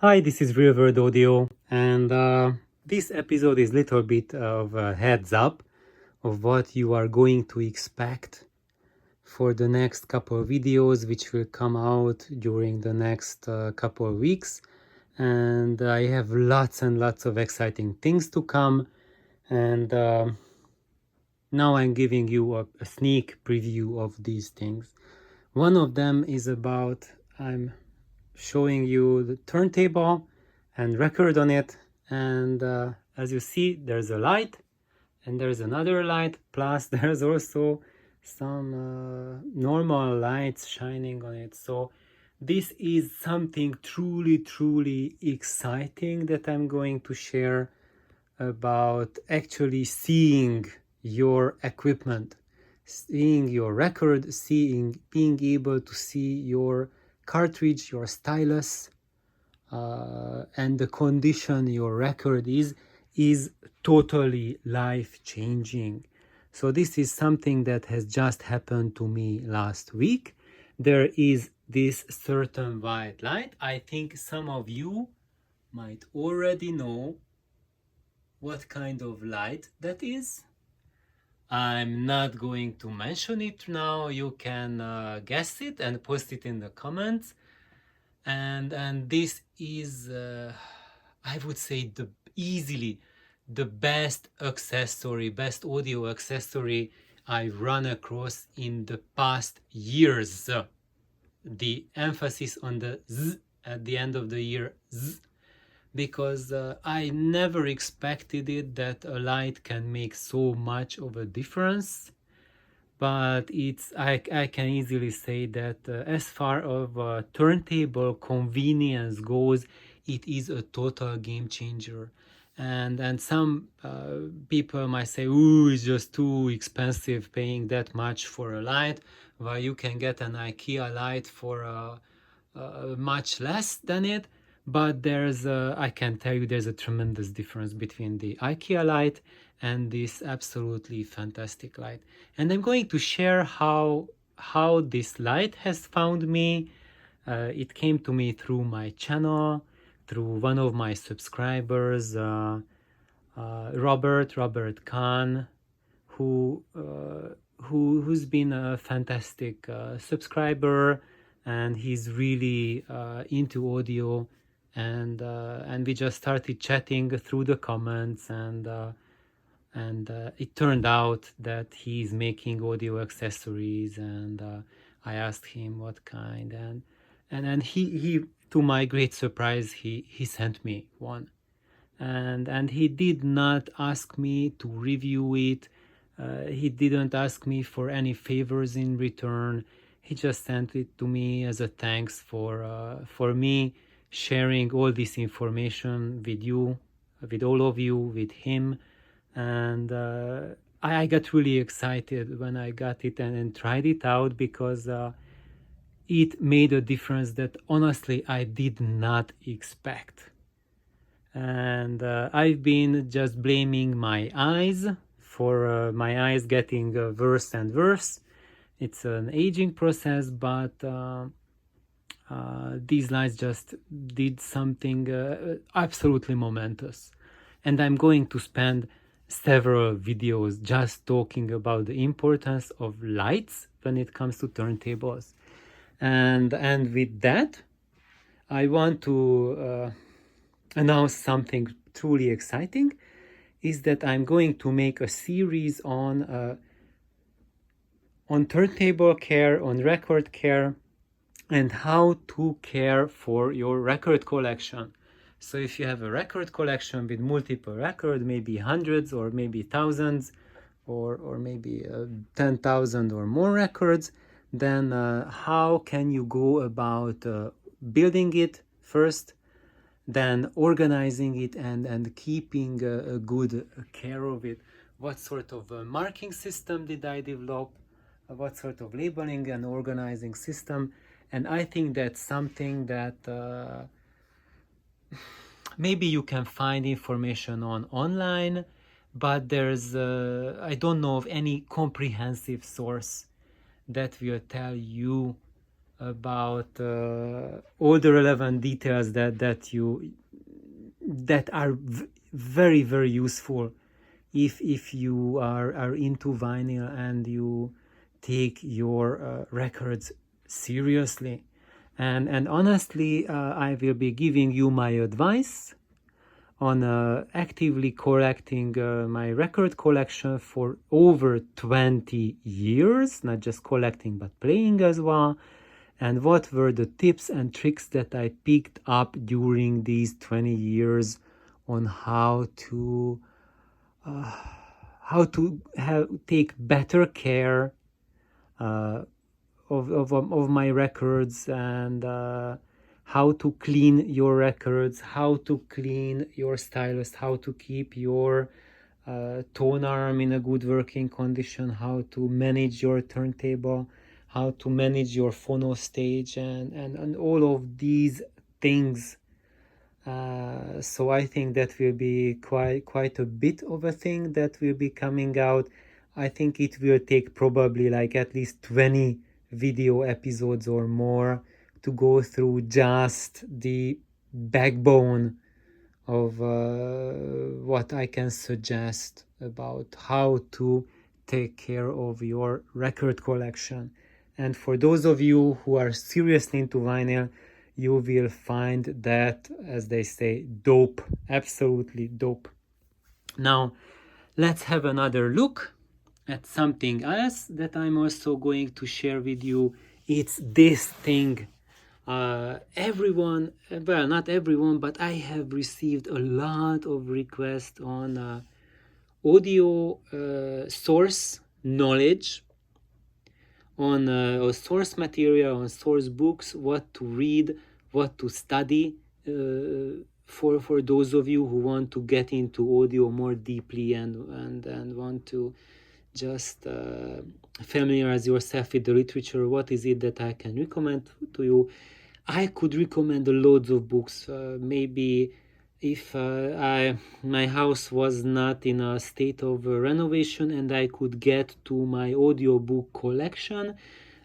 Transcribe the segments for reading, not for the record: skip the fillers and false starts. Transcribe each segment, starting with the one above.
Hi, this is Real World Audio, and this episode is a little bit of a heads up of what you are going to expect for the next couple of videos, which will come out during the next couple of weeks. And I have lots and lots of exciting things to come, and now I'm giving you a sneak preview of these things. One of them is about I'm showing you the turntable and record on it, and as you see, there's a light and there's another light, plus there's also some normal lights shining on it. So this is something truly exciting that I'm going to share about actually seeing your equipment, seeing your record, being able to see your cartridge, your stylus, and the condition your record is totally life-changing. So this is something that has just happened to me last week. There is this certain white light. I think some of you might already know what kind of light that is. I'm not going to mention it now. You can guess it and post it in the comments. And this is I would say easily the best audio accessory I've run across in the past years. The emphasis on the z at the end of the year, z, because I never expected it that a light can make so much of a difference. But I can easily say that as far as turntable convenience goes, it is a total game changer. And some people might say, "Ooh, it's just too expensive paying that much for a light," while you can get an IKEA light for much less than it. But I can tell you, there's a tremendous difference between the IKEA light and this absolutely fantastic light. And I'm going to share how this light has found me. It came to me through my channel, through one of my subscribers, Robert Khan, who's been a fantastic subscriber, and he's really into audio, and we just started chatting through the comments, and it turned out that he's making audio accessories, and I asked him what kind, and he to my great surprise, he sent me one, and he did not ask me to review it. He didn't ask me for any favors in return. He just sent it to me as a thanks for me sharing all this information with you, with all of you, with him. And I got really excited when I got it and tried it out, because it made a difference that honestly I did not expect. And I've been just blaming my eyes for my eyes getting worse and worse. It's an aging process, but these lights just did something absolutely momentous. And I'm going to spend several videos just talking about the importance of lights when it comes to turntables. And with that, I want to announce something truly exciting, is that I'm going to make a series on turntable care, on record care, and how to care for your record collection. So if you have a record collection with multiple records, maybe hundreds or maybe thousands, or maybe 10,000 or more records, then how can you go about building it first, then organizing it, and keeping a good care of it? What sort of marking system did I develop? What sort of labeling and organizing system? And I think that's something that maybe you can find information on online, but there's I don't know of any comprehensive source that will tell you about all the relevant details that are very, very useful if you are into vinyl and you take your records seriously. And honestly, I will be giving you my advice on actively collecting my record collection for over 20 years, not just collecting but playing as well, and what were the tips and tricks that I picked up during these 20 years on how to take better care of my records, and how to clean your records, how to clean your stylus, how to keep your tone arm in a good working condition, how to manage your turntable, how to manage your phono stage, and all of these things. So I think that will be quite a bit of a thing that will be coming out. I think it will take probably like at least 20 video episodes or more to go through just the backbone of what I can suggest about how to take care of your record collection. And for those of you who are seriously into vinyl, you will find that, as they say, dope, absolutely dope. Now, let's have another look at something else that I'm also going to share with you. It's this thing. Everyone, well, not everyone, but I have received a lot of requests on audio source knowledge, on source material, on source books, what to read, what to study, for those of you who want to get into audio more deeply and want to just familiarize yourself with the literature. What is it that I can recommend to you? I could recommend loads of books. Maybe if my house was not in a state of renovation and I could get to my audiobook collection,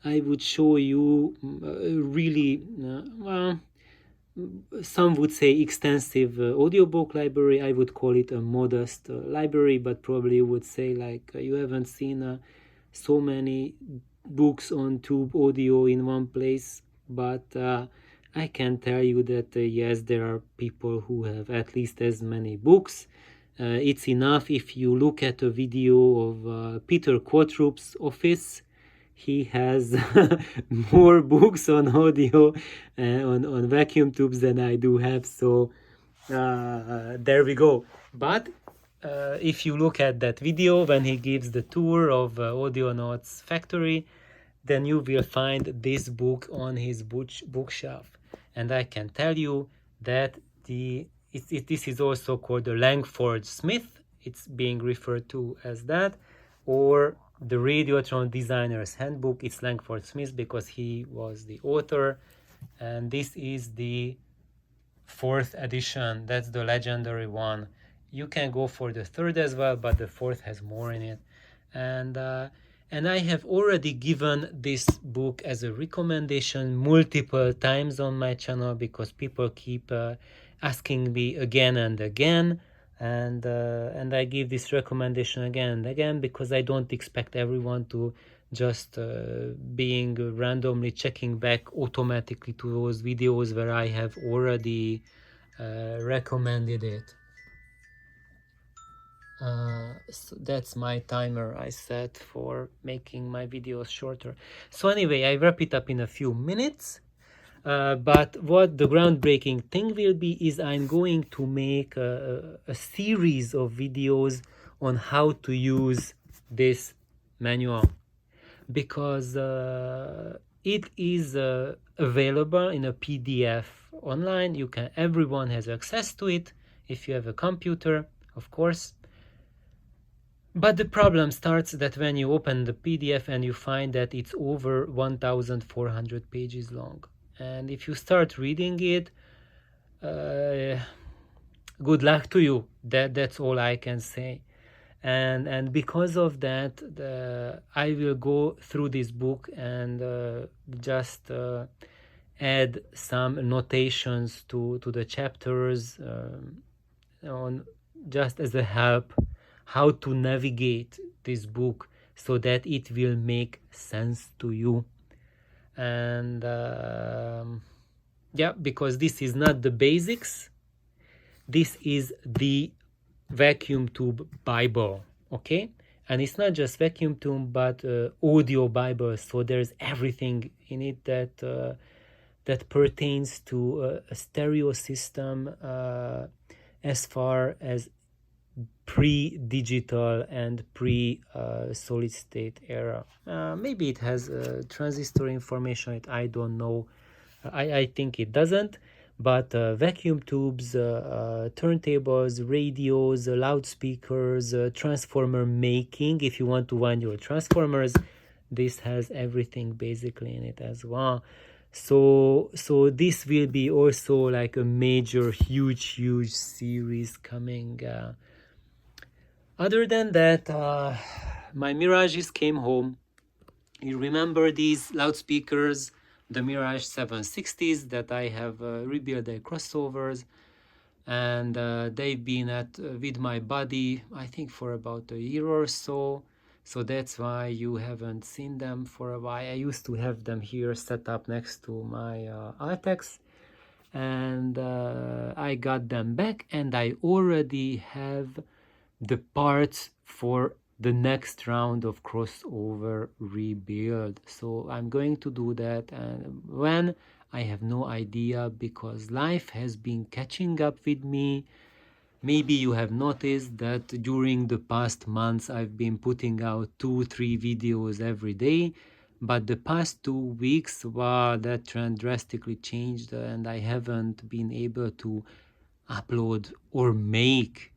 I would show you really, well, some would say extensive audiobook library. I would call it a modest library, but probably would say like you haven't seen so many books on tube audio in one place. But I can tell you that yes, there are people who have at least as many books. It's enough if you look at a video of Peter Quatroop's office. He has more books on audio, on vacuum tubes than I do have. So there we go. But if you look at that video when he gives the tour of Audionauts factory, then you will find this book on his bookshelf. And I can tell you that this is also called the Langford Smith. It's being referred to as that, or the Radiotron Designer's Handbook. It's Langford Smith because he was the author, and this is the 4th edition. That's the legendary one. You can go for the 3rd as well, but the 4th has more in it. And I have already given this book as a recommendation multiple times on my channel because people keep asking me again and again. And I give this recommendation again and again because I don't expect everyone to just being randomly checking back automatically to those videos where I have already recommended it. So that's my timer I set for making my videos shorter. So anyway, I wrap it up in a few minutes. But what the groundbreaking thing will be is I'm going to make a series of videos on how to use this manual, because it is available in a PDF online. Everyone has access to it if you have a computer, of course. But the problem starts that when you open the PDF and you find that it's over 1,400 pages long. And if you start reading it, good luck to you. That's all I can say. and because of that, I will go through this book and just add some notations to the chapters, on just as a help how to navigate this book so that it will make sense to you. And yeah, because this is not the basics, this is the vacuum tube Bible, okay? And it's not just vacuum tube, but audio Bible. So there's everything in it that that pertains to a stereo system, as far as pre-digital and pre-solid state era. Maybe it has transistor information. I don't know. I think it doesn't. But vacuum tubes, turntables, radios, loudspeakers, transformer making. If you want to wind your transformers, this has everything basically in it as well. So this will be also like a major, huge series coming. Other than that, my Mirages came home. You remember these loudspeakers, the Mirage 760s that I have rebuilt their crossovers, and they've been with my buddy, I think, for about a year or so. So that's why you haven't seen them for a while. I used to have them here set up next to my Altex, and I got them back, and I already have the parts for the next round of crossover rebuild. So I'm going to do that, and when, I have no idea, because life has been catching up with me. Maybe you have noticed that during the past months I've been putting out 2-3 videos every day, but the past 2 weeks, wow, that trend drastically changed, and I haven't been able to upload or make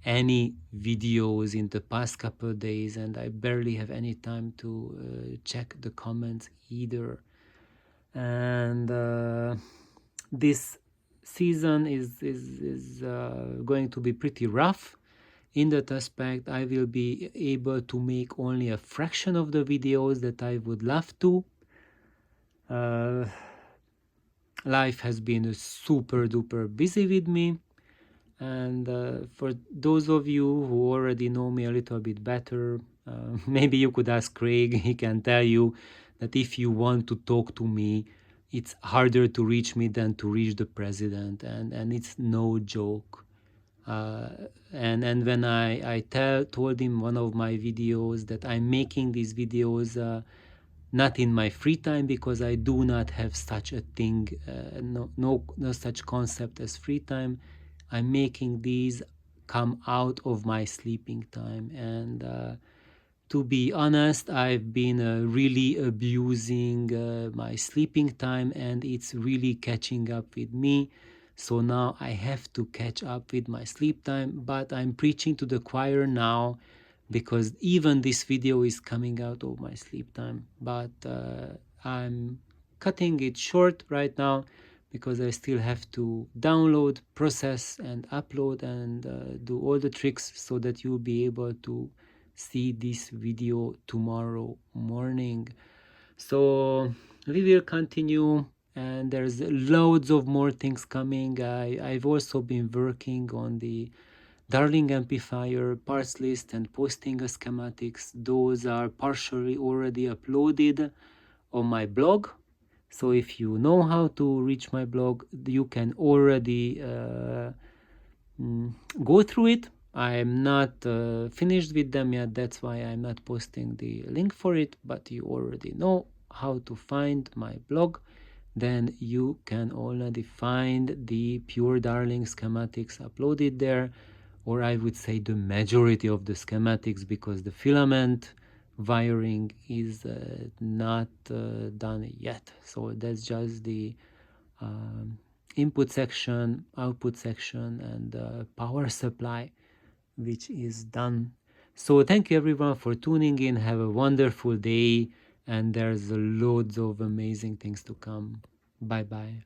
any videos in the past couple of days, and I barely have any time to check the comments either. And this season is going to be pretty rough in that aspect. I will be able to make only a fraction of the videos that I would love to. Life has been super duper busy with me. And for those of you who already know me a little bit better, maybe you could ask Craig. He can tell you that if you want to talk to me, it's harder to reach me than to reach the president, and it's no joke. And when I told him one of my videos that I'm making these videos not in my free time, because I do not have such a thing, no such concept as free time. I'm making these come out of my sleeping time, and to be honest, I've been really abusing my sleeping time, and it's really catching up with me. So now I have to catch up with my sleep time, but I'm preaching to the choir now, because even this video is coming out of my sleep time, but I'm cutting it short right now because I still have to download, process, and upload, and do all the tricks so that you'll be able to see this video tomorrow morning. So we will continue, and there's loads of more things coming. I've also been working on the Darling amplifier parts list and posting schematics. Those are partially already uploaded on my blog. So if you know how to reach my blog, you can already go through it. I'm not finished with them yet, that's why I'm not posting the link for it, but you already know how to find my blog. Then you can already find the Pure Darling schematics uploaded there, or I would say the majority of the schematics, because the filament wiring is not done yet. So that's just the input section, output section, and power supply, which is done. So thank you everyone for tuning in. Have a wonderful day, and there's loads of amazing things to come. Bye bye.